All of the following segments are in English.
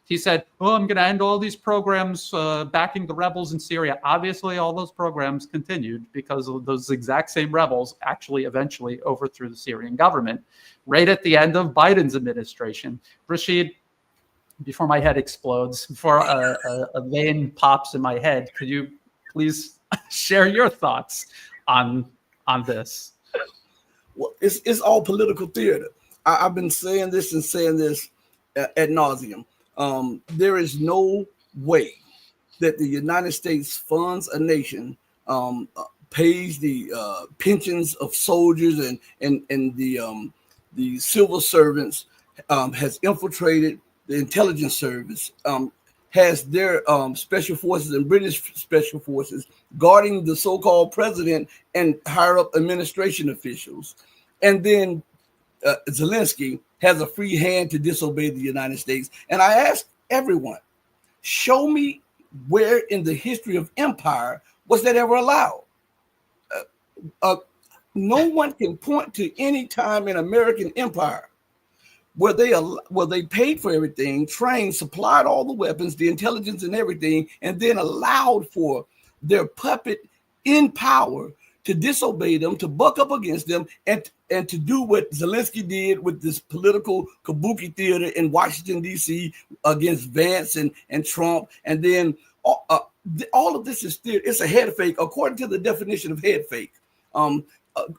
He said, oh, I'm going to end all these programs backing the rebels in Syria. Obviously, all those programs continued because those exact same rebels actually eventually overthrew the Syrian government right at the end of Biden's administration. Rasheed, before my head explodes, before a vein pops in my head, could you please share your thoughts on this? Well, it's all political theater. I've been saying this ad nauseum. There is no way that the United States funds a nation, pays the pensions of soldiers and the civil servants, has infiltrated the intelligence service, has their special forces and British special forces guarding the so-called president and higher up administration officials. And then Zelensky has a free hand to disobey the United States. And I ask everyone, show me where in the history of empire was that ever allowed? No one can point to any time in American empire where they paid for everything, trained, supplied all the weapons, the intelligence and everything, and then allowed for their puppet in power to disobey them, to buck up against them, and to do what Zelensky did with this political kabuki theater in Washington, D.C. against Vance and Trump. And then all of this is theater. It's a head fake, according to the definition of head fake.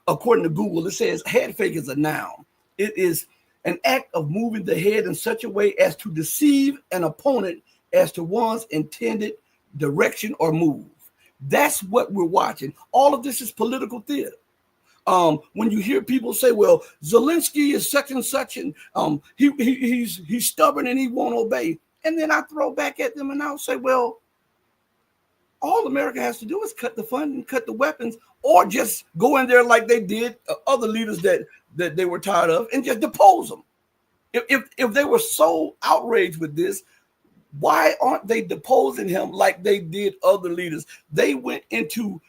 According to Google, it says head fake is a noun. It is an act of moving the head in such a way as to deceive an opponent as to one's intended direction or move. That's what we're watching. All of this is political theater. When you hear people say, well, Zelensky is such and such, and he's stubborn and he won't obey. And then I throw back at them and I'll say, well, all America has to do is cut the funding, cut the weapons, or just go in there like they did other leaders that they were tired of and just depose them. If they were so outraged with this, why aren't they deposing him like they did other leaders? They went into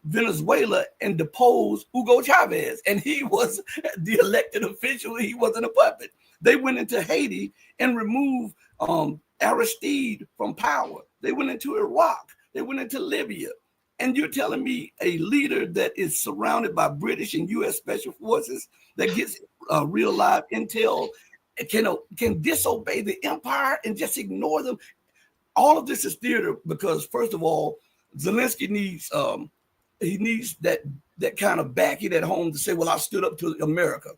Venezuela and deposed Hugo Chavez, and he was the elected official. He wasn't a puppet. They went into Haiti and removed Aristide from power. They went into Iraq. They went into Libya. And you're telling me a leader that is surrounded by British and U.S. special forces that gets real live intel can disobey the empire and just ignore them? All of this is theater because, first of all, Zelensky needs that kind of backing at home to say, well, I stood up to America.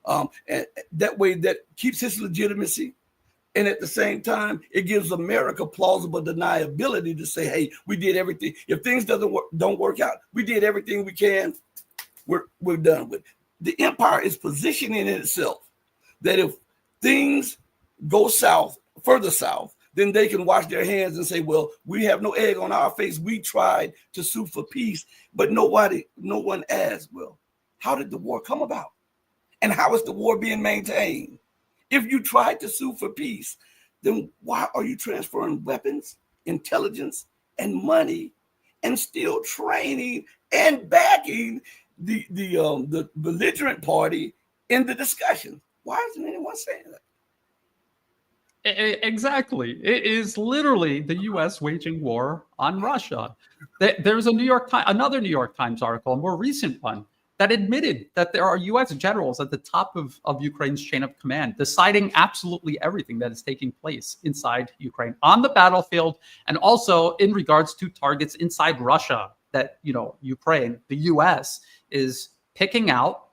And that way that keeps his legitimacy. And at the same time, it gives America plausible deniability to say, hey, we did everything. If things don't work out, we did everything we can. We're done with it. The empire is positioning itself that if things go south, further south, then they can wash their hands and say, well, we have no egg on our face. We tried to sue for peace, but no one asked, well, how did the war come about? And how is the war being maintained? If you tried to sue for peace, then why are you transferring weapons, intelligence, and money, and still training and backing the belligerent party in the discussion? Why isn't anyone saying that? Exactly. It is literally the U.S. waging war on Russia. There's another New York Times article, a more recent one, that admitted that there are U.S. generals at the top of Ukraine's chain of command deciding absolutely everything that is taking place inside Ukraine on the battlefield, and also in regards to targets inside Russia that, Ukraine, the U.S. is picking out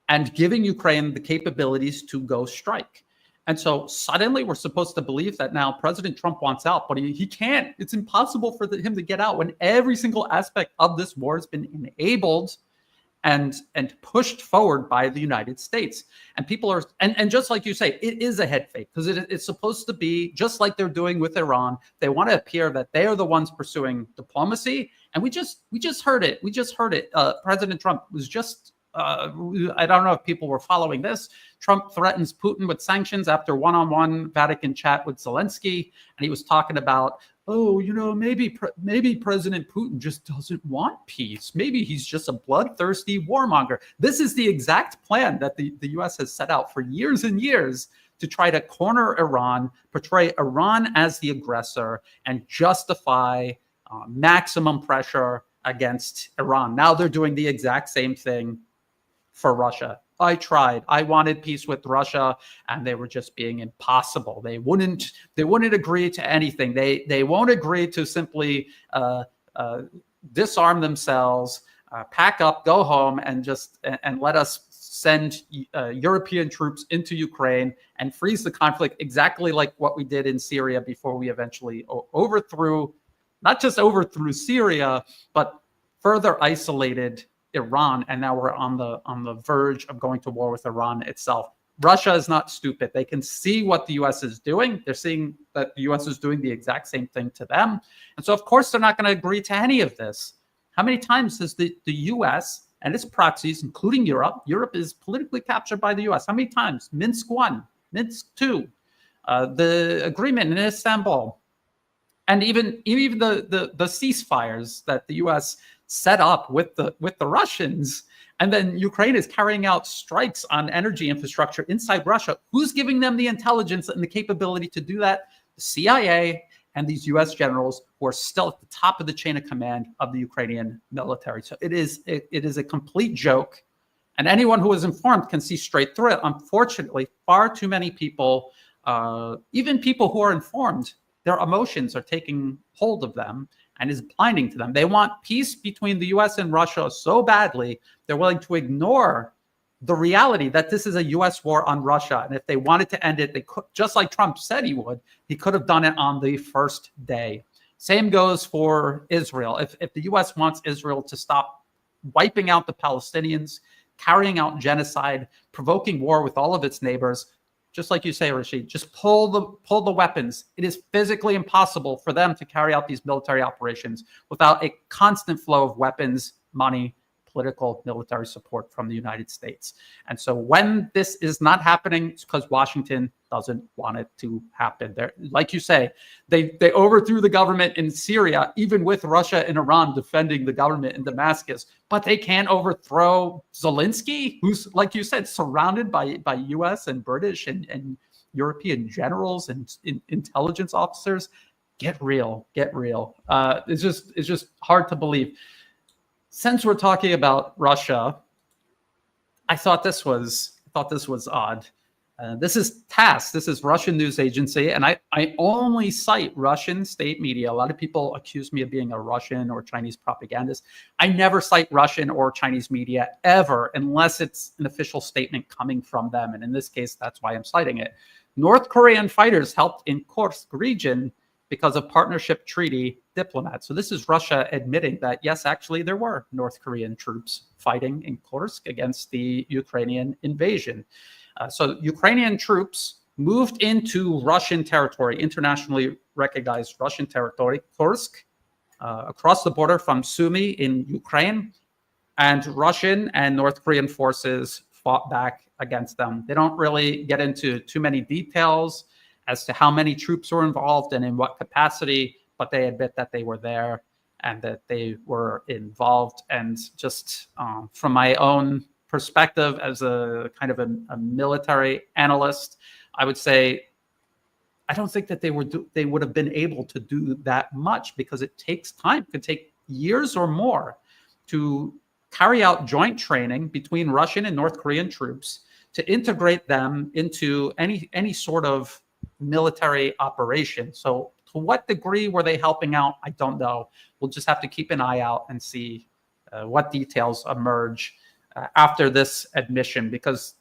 and giving Ukraine the capabilities to go strike. And so suddenly we're supposed to believe that now President Trump wants out, but he can't. It's impossible for him to get out when every single aspect of this war has been enabled and pushed forward by the United States. And people are, and just like you say, it is a head fake because it's supposed to be just like they're doing with Iran. They want to appear that they are the ones pursuing diplomacy. And we just heard it. President Trump was just, I don't know if people were following this. Trump threatens Putin with sanctions after one-on-one Vatican chat with Zelensky. And he was talking about, maybe President Putin just doesn't want peace. Maybe he's just a bloodthirsty warmonger. This is the exact plan that the U.S. has set out for years and years to try to corner Iran, portray Iran as the aggressor, and justify maximum pressure against Iran. Now they're doing the exact same thing for Russia. I tried. I wanted peace with Russia, and they were just being impossible. They wouldn't agree to anything. They won't agree to simply disarm themselves, pack up, go home, and let us send European troops into Ukraine and freeze the conflict, exactly like what we did in Syria before we eventually not just overthrew Syria, but further isolated Iran, and now we're on the verge of going to war with Iran itself. Russia is not stupid. They can see what the U.S. is doing. They're seeing that the U.S. is doing the exact same thing to them. And so, of course, they're not going to agree to any of this. How many times has the U.S. and its proxies, including Europe is politically captured by the U.S. How many times? Minsk 1, Minsk 2, the agreement in Istanbul, and even the ceasefires that the U.S. set up with the Russians, and then Ukraine is carrying out strikes on energy infrastructure inside Russia. Who's giving them the intelligence and the capability to do that? The CIA and these U.S. generals who are still at the top of the chain of command of the Ukrainian military. So it is a complete joke, and anyone who is informed can see straight through it. Unfortunately, far too many people, even people who are informed, their emotions are taking hold of them and is blinding to them. They want peace between the U.S. and Russia so badly, they're willing to ignore the reality that this is a U.S. war on Russia. And if they wanted to end it, they could, just like Trump said he would, he could have done it on the first day. Same goes for Israel. If the U.S. wants Israel to stop wiping out the Palestinians, carrying out genocide, provoking war with all of its neighbors, just like you say, Rasheed, just pull the weapons. It is physically impossible for them to carry out these military operations without a constant flow of weapons, money, political, military support from the United States. And so when this is not happening, it's because Washington doesn't want it to happen. Like you say, they overthrew the government in Syria, even with Russia and Iran defending the government in Damascus, but they can't overthrow Zelensky, who's, like you said, surrounded by U.S. and British and European generals and intelligence officers. Get real. It's just hard to believe. Since we're talking about Russia, I thought this was odd. This is TASS. This is Russian news agency, and I only cite Russian state media. A lot of people accuse me of being a Russian or Chinese propagandist. I never cite Russian or Chinese media ever, unless it's an official statement coming from them. And in this case, that's why I'm citing it. North Korean fighters helped in Kursk region because of partnership treaty diplomats. So this is Russia admitting that, yes, actually, there were North Korean troops fighting in Kursk against the Ukrainian invasion. So Ukrainian troops moved into Russian territory, internationally recognized Russian territory, Kursk, across the border from Sumy in Ukraine, and Russian and North Korean forces fought back against them. They don't really get into too many details as to how many troops were involved and in what capacity, but they admit that they were there and that they were involved. And just from my own perspective as a kind of a military analyst, I would say I don't think that they would have been able to do that much, because it takes time. It could take years or more to carry out joint training between Russian and North Korean troops, to integrate them into any sort of military operation. So to what degree were they helping out? I don't know. We'll just have to keep an eye out and see what details emerge after this admission, because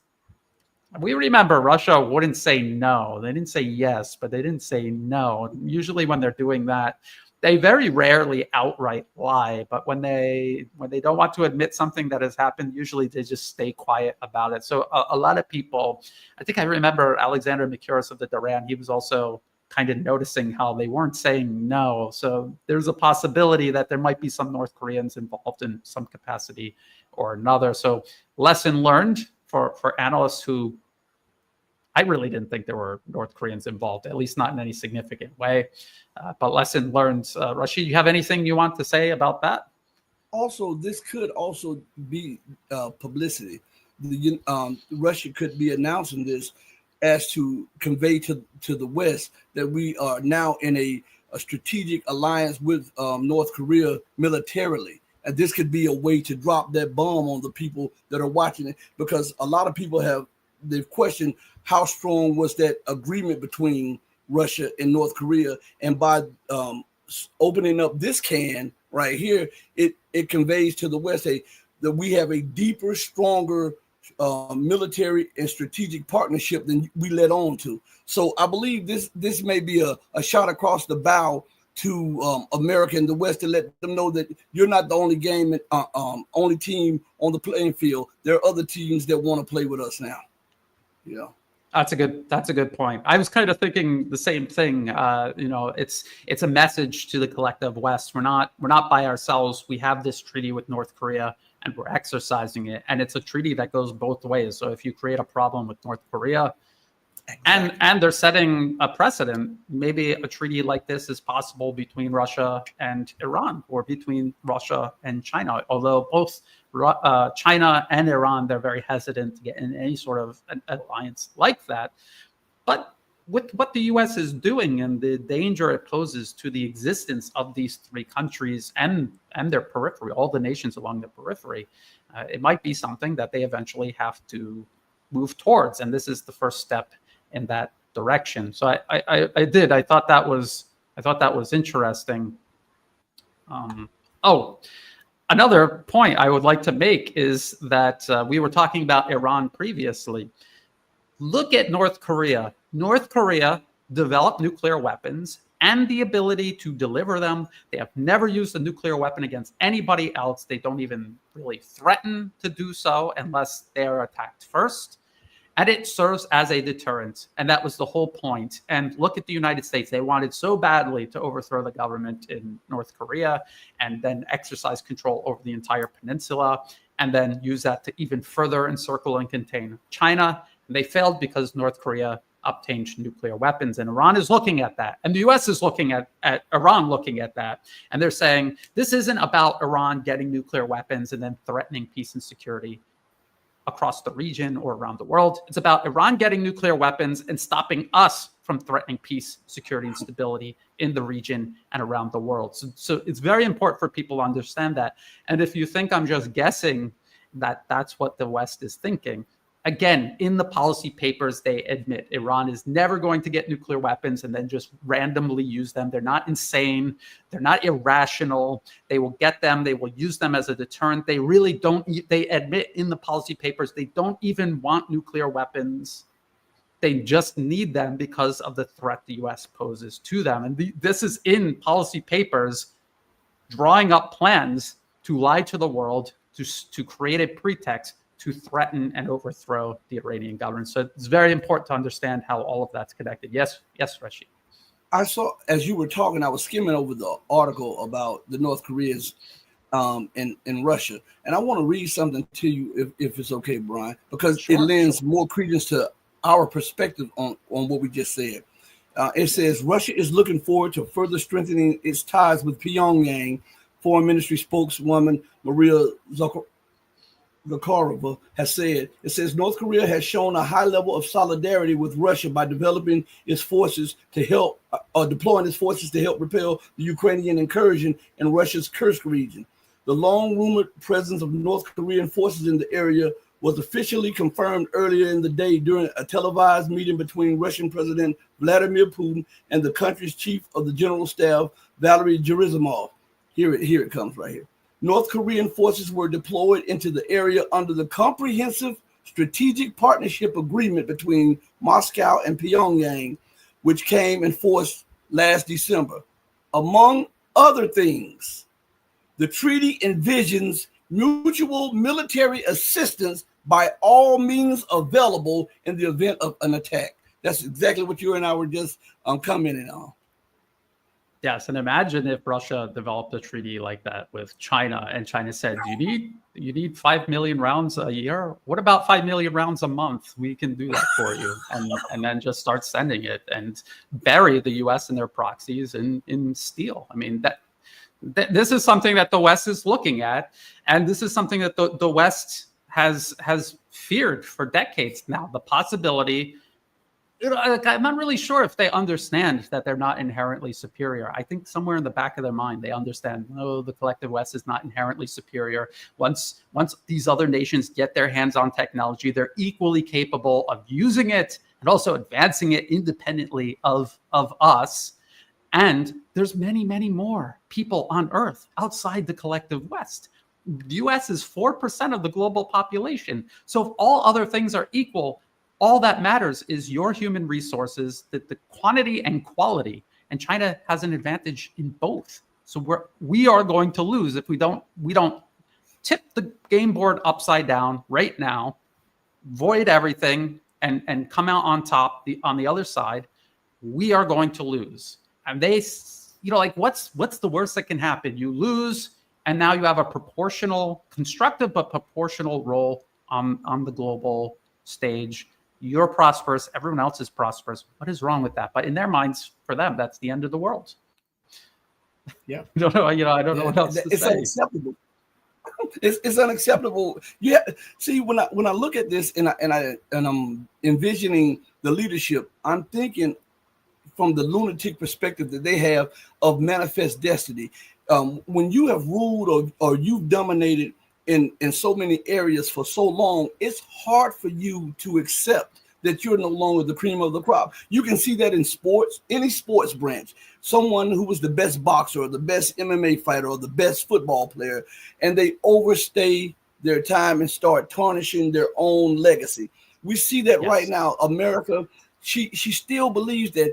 we remember Russia wouldn't say no. They didn't say yes, but they didn't say no. Usually when they're doing that, they very rarely outright lie, but when they don't want to admit something that has happened, usually they just stay quiet about it. So a lot of people, I think I remember Alexander Makuris of the Duran, he was also kind of noticing how they weren't saying no. So there's a possibility that there might be some North Koreans involved in some capacity or another. So lesson learned for analysts who, I really didn't think there were North Koreans involved, at least not in any significant way. But lesson learned. Rasheed, you have anything you want to say about that? Also, this could also be publicity. Russia could be announcing this as to convey to the West that we are now in a strategic alliance with North Korea militarily. And this could be a way to drop that bomb on the people that are watching it, because a lot of people they've questioned how strong was that agreement between Russia and North Korea. And by opening up this can right here, it conveys to the West that we have a deeper, stronger military and strategic partnership than we let on to. So I believe this may be a shot across the bow to America and the West to let them know that you're not the only only team on the playing field. There are other teams that want to play with us now. Yeah. That's a good point. I was kind of thinking the same thing. It's a message to the collective West. We're not by ourselves. We have this treaty with North Korea, and we're exercising it. And it's a treaty that goes both ways. So if you create a problem with North Korea, exactly, and they're setting a precedent, maybe a treaty like this is possible between Russia and Iran, or between Russia and China. Although both China and Iran, they're very hesitant to get in any sort of an alliance like that. But with what the U.S. is doing and the danger it poses to the existence of these three countries and their periphery, all the nations along the periphery, it might be something that they eventually have to move towards. And this is the first step in that direction. So I thought that was interesting. Another point I would like to make is that we were talking about Iran previously. Look at North Korea. North Korea developed nuclear weapons and the ability to deliver them. They have never used a nuclear weapon against anybody else. They don't even really threaten to do so unless they're attacked first. And it serves as a deterrent. And that was the whole point. And look at the United States. They wanted so badly to overthrow the government in North Korea and then exercise control over the entire peninsula, and then use that to even further encircle and contain China. And they failed because North Korea obtained nuclear weapons. And Iran is looking at that. And the US is looking at Iran looking at that. And they're saying, this isn't about Iran getting nuclear weapons and then threatening peace and security across the region or around the world. It's about Iran getting nuclear weapons and stopping us from threatening peace, security, and stability in the region and around the world. So it's very important for people to understand that. And if you think I'm just guessing that that's what the West is thinking, again, in the policy papers, they admit Iran is never going to get nuclear weapons and then just randomly use them. They're not insane. They're not irrational. They will get them. They will use them as a deterrent. They really don't. They admit in the policy papers, they don't even want nuclear weapons. They just need them because of the threat the U.S. poses to them. And this is in policy papers, drawing up plans to lie to the world, to create a pretext to threaten and overthrow the Iranian government. So it's very important to understand how all of that's connected. Yes, Rasheed. I saw, as you were talking, I was skimming over the article about the North Koreans in Russia. And I want to read something to you, if it's okay, Brian, because it lends more credence to our perspective on what we just said. It says, Russia is looking forward to further strengthening its ties with Pyongyang. Foreign Ministry spokeswoman Maria Zakharova has said. It says North Korea has shown a high level of solidarity with Russia by developing its forces to help, deploying its forces to help repel the Ukrainian incursion in Russia's Kursk region. The long-rumored presence of North Korean forces in the area was officially confirmed earlier in the day during a televised meeting between Russian President Vladimir Putin and the country's chief of the general staff, Valery Gerasimov. Here it comes right here. North Korean forces were deployed into the area under the Comprehensive Strategic Partnership Agreement between Moscow and Pyongyang, which came in force last December. Among other things, the treaty envisions mutual military assistance by all means available in the event of an attack. That's exactly what you and I were just commenting on. Yes, and imagine if Russia developed a treaty like that with China, and China said, you need 5 million rounds a year? What about 5 million rounds a month? We can do that for you. And then just start sending it and bury the US and their proxies in steel. I mean, this is something that the West is looking at, and this is something that the West has feared for decades now, the possibility I'm not really sure if they understand that they're not inherently superior. I think somewhere in the back of their mind, they understand, no, the collective West is not inherently superior. Once these other nations get their hands on technology, they're equally capable of using it and also advancing it independently of us. And there's many, many more people on Earth outside the collective West. The US is 4% of the global population. So if all other things are equal, all that matters is your human resources, the quantity and quality. And China has an advantage in both. So we are going to lose if we don't tip the game board upside down right now, void everything, and come out on top on the other side. We are going to lose. And they, like what's the worst that can happen? You lose, and now you have a proportional, constructive but proportional role on the global stage. You're prosperous, everyone else is prosperous. What is wrong with that? But in their minds, for them, that's the end of the world. Yeah. I don't know, I don't know what else to say. Unacceptable. It's unacceptable. Yeah. See, when I look at this and I'm envisioning the leadership, I'm thinking from the lunatic perspective that they have of manifest destiny. When you have ruled or you've dominated in so many areas for so long, it's hard for you to accept that you're no longer the cream of the crop. You can see that in sports, any sports branch. Someone who was the best boxer or the best MMA fighter or the best football player, and they overstay their time and start tarnishing their own legacy. We see that right now. America, she still believes that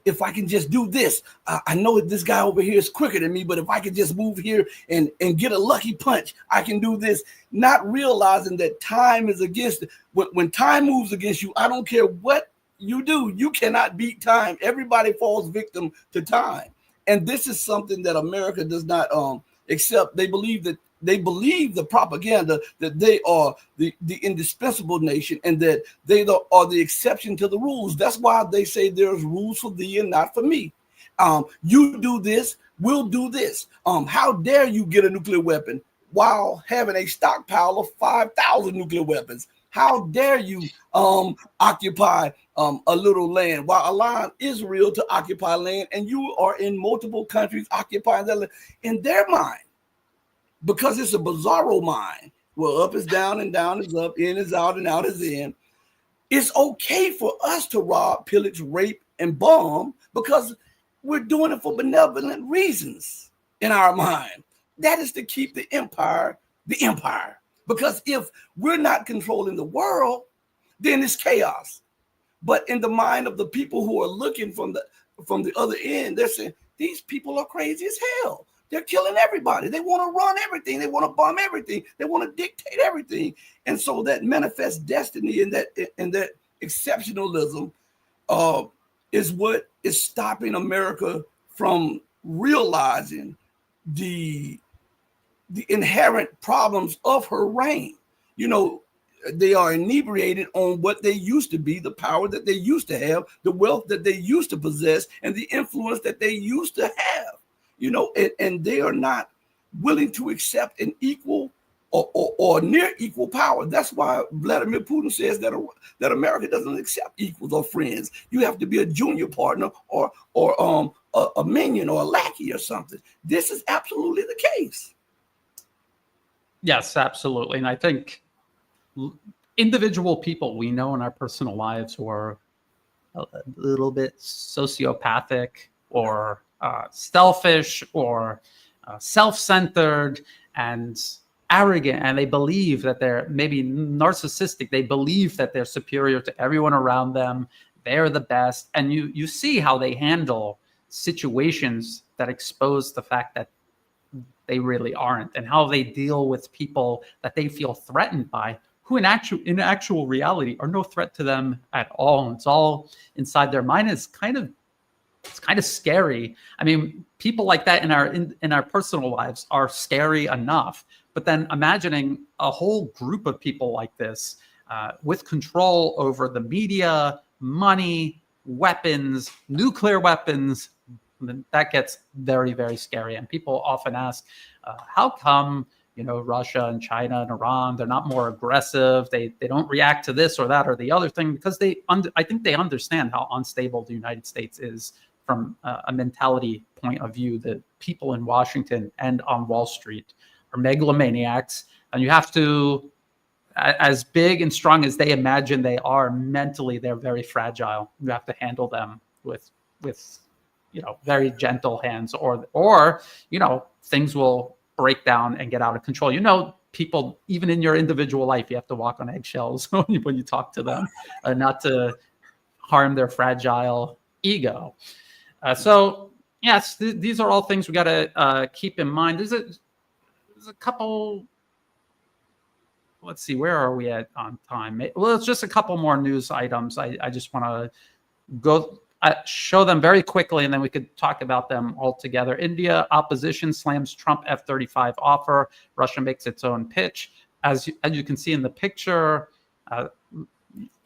if I can just do this, I know this guy over here is quicker than me, but if I can just move here and get a lucky punch, I can do this, not realizing that time is against. When time moves against you, I don't care what you do, you cannot beat time. Everybody falls victim to time. And this is something that America does not accept. They believe the propaganda that they are the indispensable nation and that they are the exception to the rules. That's why they say there's rules for thee and not for me. You do this, we'll do this. How dare you get a nuclear weapon while having a stockpile of 5,000 nuclear weapons? How dare you occupy a little land while allowing Israel to occupy land, and you are in multiple countries occupying that land? In their mind, because it's a bizarro mind, well, up is down and down is up, in is out and out is in. It's okay for us to rob, pillage, rape, and bomb because we're doing it for benevolent reasons in our mind. That is to keep the empire the empire. Because if we're not controlling the world, then it's chaos. But in the mind of the people who are looking from the other end, they're saying, these people are crazy as hell. They're killing everybody. They want to run everything. They want to bomb everything. They want to dictate everything. And so that manifest destiny and that exceptionalism is what is stopping America from realizing the inherent problems of her reign. You know, they are inebriated on what they used to be, the power that they used to have, the wealth that they used to possess, and the influence that they used to have. You know, and they are not willing to accept an equal or near equal power. That's why Vladimir Putin says that America doesn't accept equals or friends. You have to be a junior partner or a minion or a lackey or something. This is absolutely the case. Yes, absolutely. And I think individual people we know in our personal lives who are a little bit sociopathic or selfish or self-centered and arrogant, and they believe that they're maybe narcissistic. They believe that they're superior to everyone around them. They're the best. And you see how they handle situations that expose the fact that they really aren't, and how they deal with people that they feel threatened by, who in actual reality are no threat to them at all. It's all inside their mind. It's kind of scary. I mean, people like that in our personal lives are scary enough. But then imagining a whole group of people like this with control over the media, money, weapons, nuclear weapons, that gets very, very scary. And people often ask, how come Russia and China and Iran, they're not more aggressive. They don't react to this or that or the other thing because I think they understand how unstable the United States is from a mentality point of view. The people in Washington and on Wall Street are megalomaniacs, and you have to, as big and strong as they imagine they are, mentally they're very fragile. You have to handle them with very gentle hands, or things will break down and get out of control. People, even in your individual life, you have to walk on eggshells when you talk to them, not to harm their fragile ego. So yes, these are all things we got to keep in mind. There's a couple. Let's see, where are we at on time? Well, it's just a couple more news items. I just want to go show them very quickly, and then we could talk about them all together. India opposition slams Trump F-35 offer. Russia makes its own pitch. As you can see in the picture,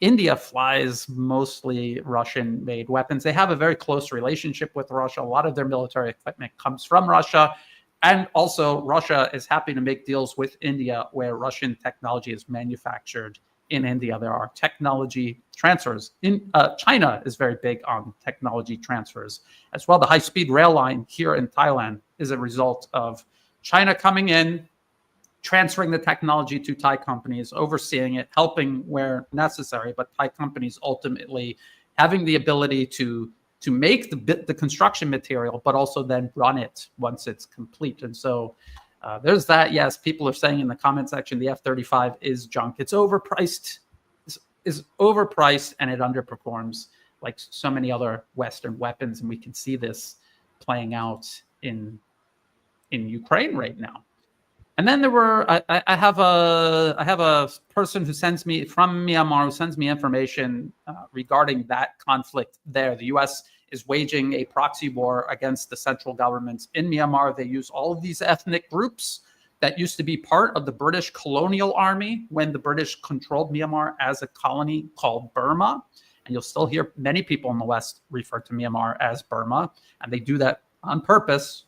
India flies mostly Russian-made weapons. They have a very close relationship with Russia. A lot of their military equipment comes from Russia. And also, Russia is happy to make deals with India where Russian technology is manufactured in India. There are technology transfers. China is very big on technology transfers as well. The high-speed rail line here in Thailand is a result of China coming in, transferring the technology to Thai companies, overseeing it, helping where necessary, but Thai companies ultimately having the ability to make the construction material, but also then run it once it's complete. And so there's that. Yes, people are saying in the comment section, the F-35 is junk. It's overpriced, is overpriced, and it underperforms like so many other Western weapons. And we can see this playing out in Ukraine right now. And then there were, I have a person who sends me from Myanmar, who sends me information regarding that conflict there. The U.S. is waging a proxy war against the central governments in Myanmar. They use all of these ethnic groups that used to be part of the British colonial army when the British controlled Myanmar as a colony called Burma. And you'll still hear many people in the West refer to Myanmar as Burma, and they do that on purpose.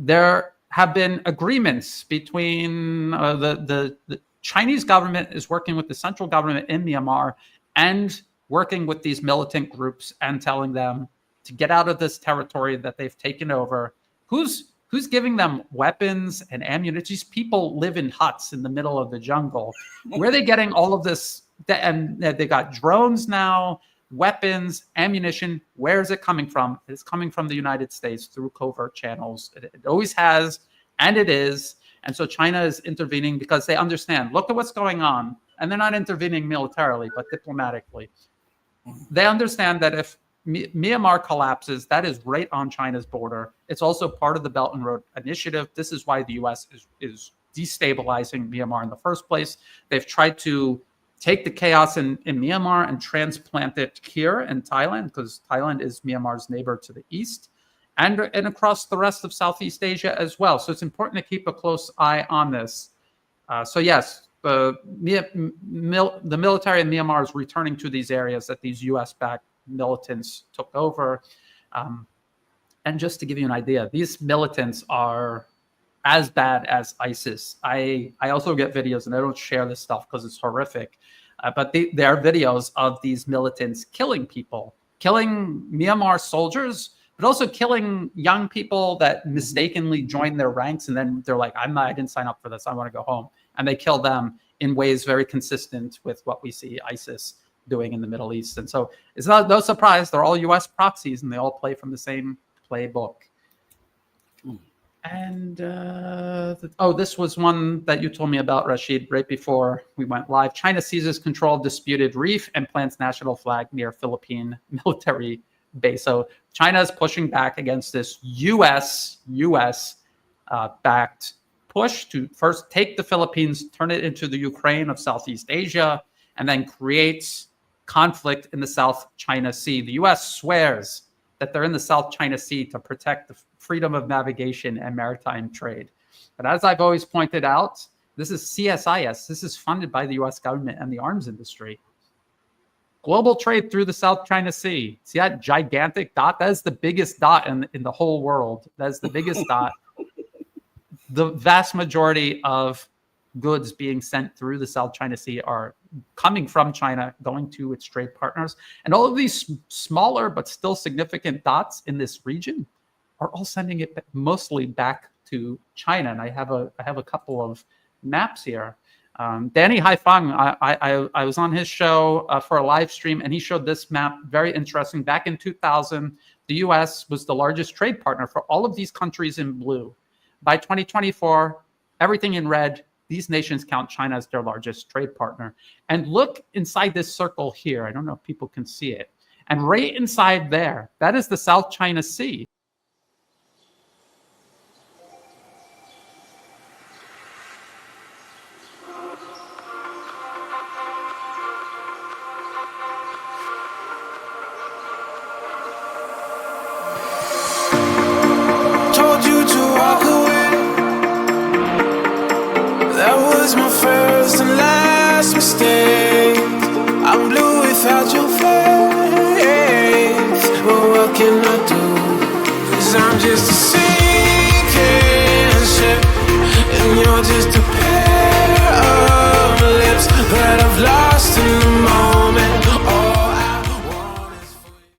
There have been agreements between the Chinese government is working with the central government in Myanmar and working with these militant groups and telling them to get out of this territory that they've taken over. Who's giving them weapons and ammunition? These people live in huts in the middle of the jungle. Where are they getting all of this? And they got drones now, weapons, ammunition. Where is it coming from? It's coming from the United States through covert channels. It always has, and it is. And so China is intervening because they understand, look at what's going on. And they're not intervening militarily, but diplomatically. They understand that if Myanmar collapses, that is right on China's border. It's also part of the Belt and Road Initiative. This is why the U.S. is destabilizing Myanmar in the first place. They've tried to take the chaos in Myanmar and transplant it here in Thailand, because Thailand is Myanmar's neighbor to the east, and across the rest of Southeast Asia as well. So it's important to keep a close eye on this. So yes, the military in Myanmar is returning to these areas that these U.S.-backed militants took over. And just to give you an idea, these militants are as bad as ISIS. I also get videos, and I don't share this stuff because it's horrific, but there are videos of these militants killing people, killing Myanmar soldiers, but also killing young people that mistakenly join their ranks, and then they're like, I didn't sign up for this, I want to go home. And they kill them in ways very consistent with what we see ISIS doing in the Middle East. And so it's no surprise, they're all US proxies, and they all play from the same playbook. And this was one that you told me about, Rasheed, right before we went live. China seizes control of disputed reef and plants national flag near Philippine military base. So China is pushing back against this U.S. backed push to first take the Philippines, turn it into the Ukraine of Southeast Asia, and then create conflict in the South China Sea. The U.S. swears that they're in the South China Sea to protect the freedom of navigation and maritime trade. But as I've always pointed out, this is CSIS. This is funded by the U.S. government and the arms industry. Global trade through the South China Sea. See that gigantic dot? That is the biggest dot in the whole world. That is the biggest dot. the vast majority of goods being sent through the South China Sea are coming from China, going to its trade partners. And all of these smaller but still significant dots in this region are all sending it mostly back to China. And I have a couple of maps here. Danny Haifang, I was on his show for a live stream, and he showed this map, very interesting. Back in 2000, the US was the largest trade partner for all of these countries in blue. By 2024, everything in red, these nations count China as their largest trade partner. And look inside this circle here. I don't know if people can see it. And right inside there, that is the South China Sea. Told you to walk away. That was my first and last mistake. I'm blue without your face. But what can I do? 'Cause I'm just a sinking ship, and you're just a